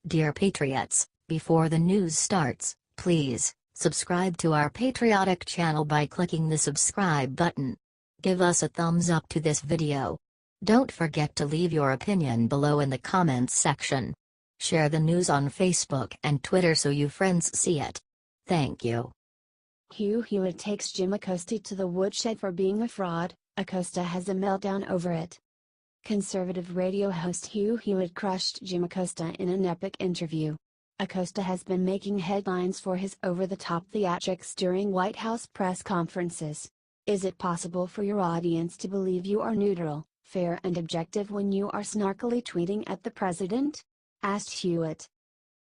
Dear Patriots, before the news starts, please subscribe to our patriotic channel by clicking the subscribe button. Give us a thumbs up to this video. Don't forget to leave your opinion below in the comments section. Share the news on Facebook and Twitter so you friends see it. Thank you. Hugh Hewitt takes Jim Acosta to the woodshed for being a fraud. Acosta has a meltdown over it. Conservative radio host Hugh Hewitt crushed Jim Acosta in an epic interview. Acosta has been making headlines for his over-the-top theatrics during White House press conferences. Is it possible for your audience to believe you are neutral, fair and objective when you are snarkily tweeting at the president? Asked Hewitt.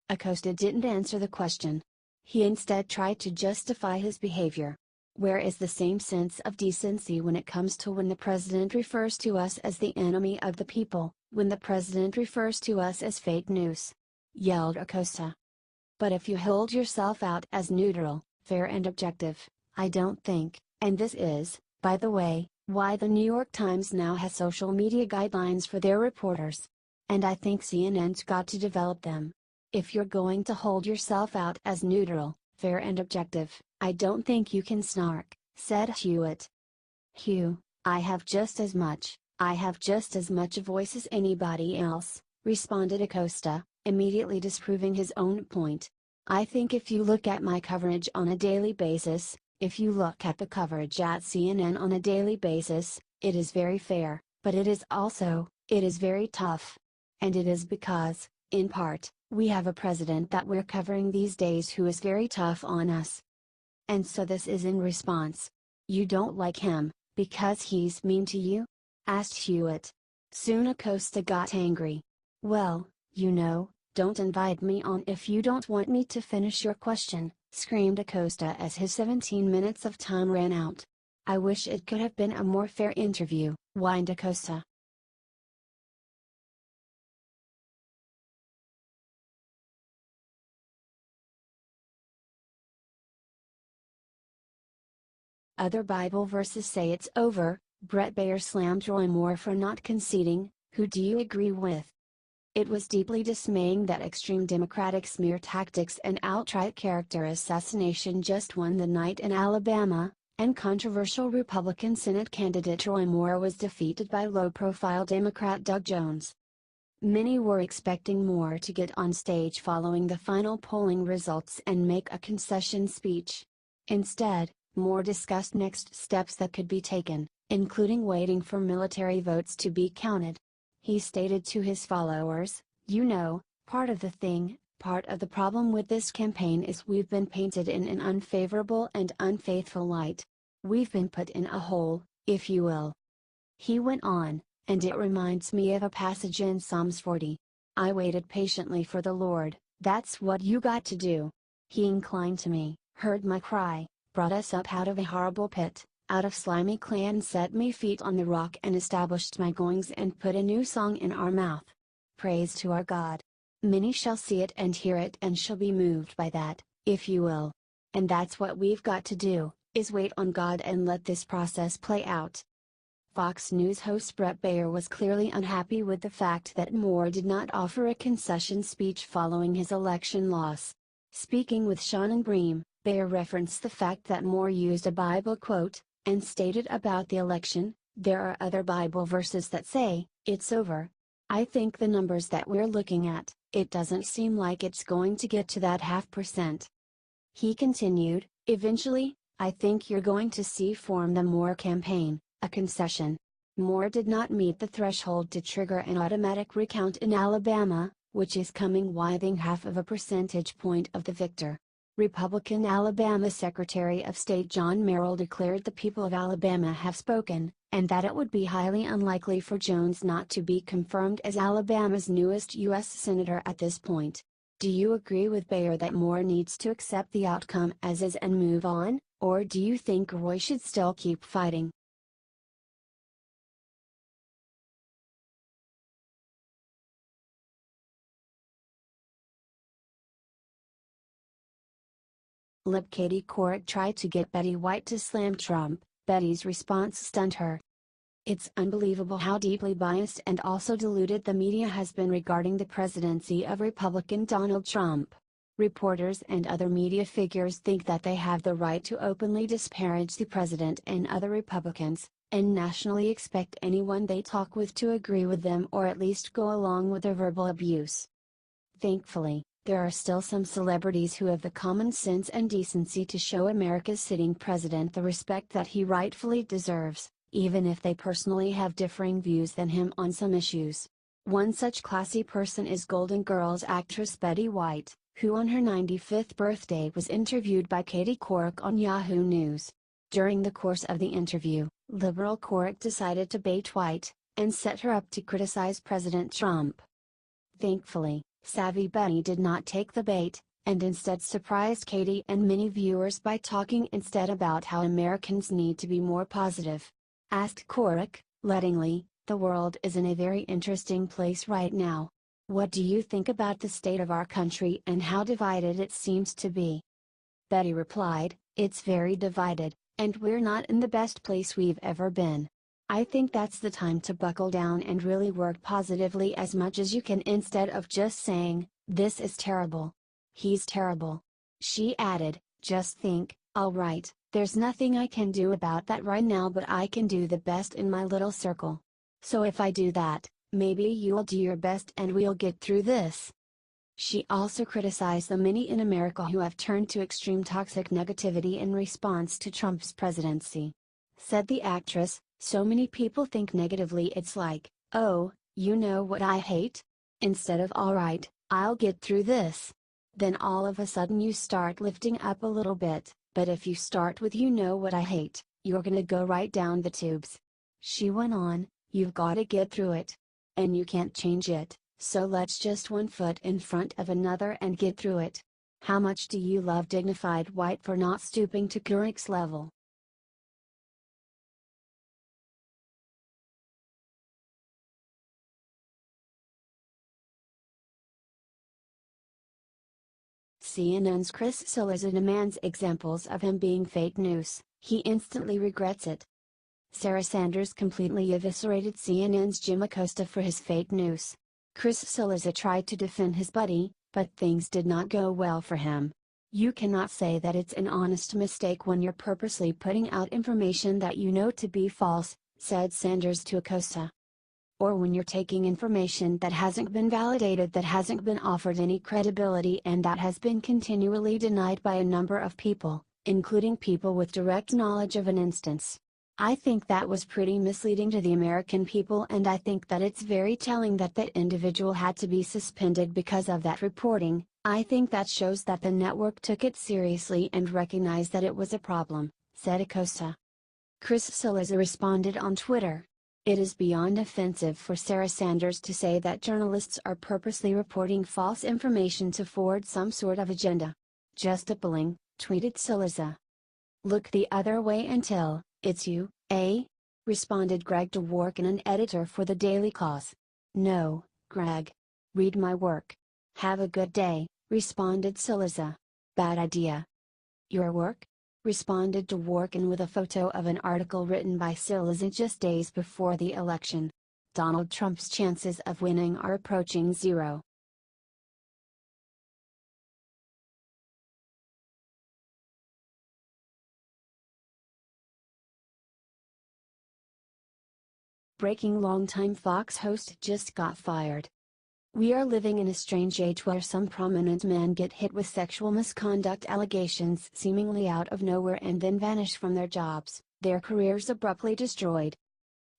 Acosta didn't answer the question. He instead tried to justify his behavior. Where is the same sense of decency when it comes to when the president refers to us as the enemy of the people, when the president refers to us as fake news? Yelled Acosta. But if you hold yourself out as neutral, fair and objective, I don't think, and this is, by the way, why the New York Times now has social media guidelines for their reporters. And I think CNN's got to develop them. If you're going to hold yourself out as neutral, fair and objective, I don't think you can snark, said Hewitt. Hugh, I have just as much a voice as anybody else, responded Acosta, immediately disproving his own point. I think if you look at my coverage on a daily basis, if you look at the coverage at CNN on a daily basis, it is very fair, but it is very tough. And it is because, in part, we have a president that we're covering these days who is very tough on us. And so this is in response. You don't like him, because he's mean to you? Asked Hewitt. Soon Acosta got angry. Well, don't invite me on if you don't want me to finish your question, screamed Acosta as his 17 minutes of time ran out. I wish it could have been a more fair interview, whined Acosta. Other Bible verses say it's over. Baier slammed Roy Moore for not conceding. Who do you agree with? It was deeply dismaying that extreme Democratic smear tactics and outright character assassination just won the night in Alabama, and controversial Republican Senate candidate Roy Moore was defeated by low-profile Democrat Doug Jones. Many were expecting Moore to get on stage following the final polling results and make a concession speech. Instead, Moore discussed next steps that could be taken, including waiting for military votes to be counted. He stated to his followers, part of the problem with this campaign is we've been painted in an unfavorable and unfaithful light. We've been put in a hole, if you will. He went on, and it reminds me of a passage in Psalms 40. I waited patiently for the Lord, that's what you got to do. He inclined to me, heard my cry, brought us up out of a horrible pit, out of slimy clay and set me feet on the rock and established my goings and put a new song in our mouth. Praise to our God. Many shall see it and hear it and shall be moved by that, if you will. And that's what we've got to do, is wait on God and let this process play out. Fox News host Baier was clearly unhappy with the fact that Moore did not offer a concession speech following his election loss. Speaking with Sean Bream, Baier referenced the fact that Moore used a Bible quote, and stated about the election, there are other Bible verses that say, it's over. I think the numbers that we're looking at, it doesn't seem like it's going to get to that 0.5%. He continued, eventually, I think you're going to see form the Moore campaign, a concession. Moore did not meet the threshold to trigger an automatic recount in Alabama, which is coming within 0.5 percentage point of the victor. Republican Alabama Secretary of State John Merrill declared the people of Alabama have spoken, and that it would be highly unlikely for Jones not to be confirmed as Alabama's newest U.S. Senator at this point. Do you agree with Baier that Moore needs to accept the outcome as is and move on, or do you think Roy should still keep fighting? Lib Katy Couric tried to get Betty White to slam Trump. Betty's response stunned her. It's unbelievable how deeply biased and also deluded the media has been regarding the presidency of Republican Donald Trump. Reporters and other media figures think that they have the right to openly disparage the president and other Republicans, and nationally expect anyone they talk with to agree with them or at least go along with their verbal abuse. Thankfully, there are still some celebrities who have the common sense and decency to show America's sitting president the respect that he rightfully deserves, even if they personally have differing views than him on some issues. One such classy person is Golden Girls actress Betty White, who on her 95th birthday was interviewed by Katy on Yahoo News. During the course of the interview, liberal Cork decided to bait White, and set her up to criticize President Trump. Thankfully, savvy Betty did not take the bait, and instead surprised Katy and many viewers by talking instead about how Americans need to be more positive. Asked Cork, lettingly, "The world is in a very interesting place right now. What do you think about the state of our country and how divided it seems to be?" Betty replied, "It's very divided, and we're not in the best place we've ever been. I think that's the time to buckle down and really work positively as much as you can instead of just saying, 'This is terrible. He's terrible.'" She added, "Just think, all right, there's nothing I can do about that right now, but I can do the best in my little circle. So if I do that, maybe you'll do your best and we'll get through this." She also criticized the many in America who have turned to extreme toxic negativity in response to Trump's presidency. Said the actress, "So many people think negatively, it's like, 'Oh, you know what I hate?' Instead of 'all right, I'll get through this.' Then all of a sudden you start lifting up a little bit, but if you start with 'you know what I hate,' you're gonna go right down the tubes." She went on, "You've gotta get through it. And you can't change it, so let's just one foot in front of another and get through it. How much do you love dignified White for not stooping to Cork's level?" CNN's Chris Cillizza demands examples of him being fake news. He instantly regrets it. Sarah Sanders completely eviscerated CNN's Jim Acosta for his fake news. Chris Cillizza tried to defend his buddy, but things did not go well for him. "You cannot say that it's an honest mistake when you're purposely putting out information that you know to be false," said Sanders to Acosta. "Or when you're taking information that hasn't been validated, that hasn't been offered any credibility, and that has been continually denied by a number of people, including people with direct knowledge of an instance. I think that was pretty misleading to the American people, and I think that it's very telling that that individual had to be suspended because of that reporting. I think that shows that the network took it seriously and recognized that it was a problem," said Acosta. Chris Cillizza responded on Twitter, "It is beyond offensive for Sarah Sanders to say that journalists are purposely reporting false information to forward some sort of agenda. Just appalling," tweeted Cillizza. "Look the other way until it's you, eh?" responded Greg Dworkin, an editor for the Daily Cause. "No, Greg. Read my work. Have a good day," responded Cillizza. "Bad idea." "Your work?" responded Dworkin with a photo of an article written by Cillizza just days before the election. "Donald Trump's chances of winning are approaching zero." Breaking: Longtime Fox host just got fired. We are living in a strange age where some prominent men get hit with sexual misconduct allegations seemingly out of nowhere and then vanish from their jobs, their careers abruptly destroyed.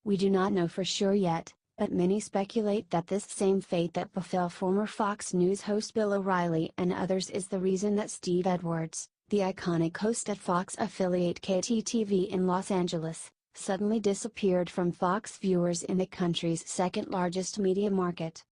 We do not know for sure yet, but many speculate that this same fate that befell former Fox News host Bill O'Reilly and others is the reason that Steve Edwards, the iconic host at Fox affiliate KTTV in Los Angeles, suddenly disappeared from Fox viewers in the country's second largest media market.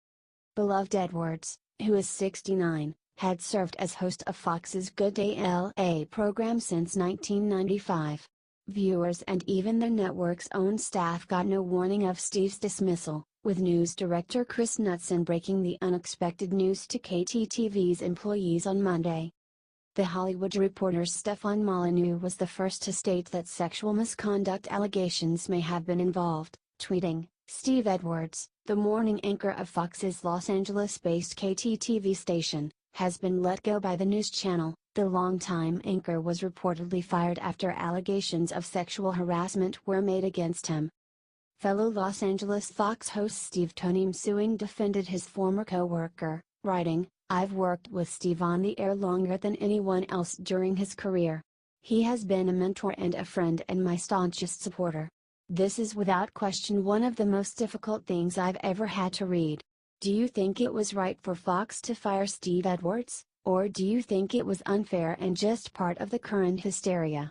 Beloved Edwards, who is 69, had served as host of Fox's Good Day LA program since 1995. Viewers and even the network's own staff got no warning of Steve's dismissal, with news director Chris Knutson breaking the unexpected news to KTTV's employees on Monday. The Hollywood Reporter's Stefan Molyneux was the first to state that sexual misconduct allegations may have been involved, Tweeting, Steve Edwards, the morning anchor of Fox's Los Angeles-based Katy TV station, has been let go by the news channel. The longtime anchor was reportedly fired after allegations of sexual harassment were made against him. Fellow Los Angeles Fox host Steve Msuing defended his former co-worker, writing, "I've worked with Steve on the air longer than anyone else during his career. He has been a mentor and a friend and my staunchest supporter. This is without question one of the most difficult things I've ever had to read. Do you think it was right for Fox to fire Steve Edwards, or do you think it was unfair and just part of the current hysteria?"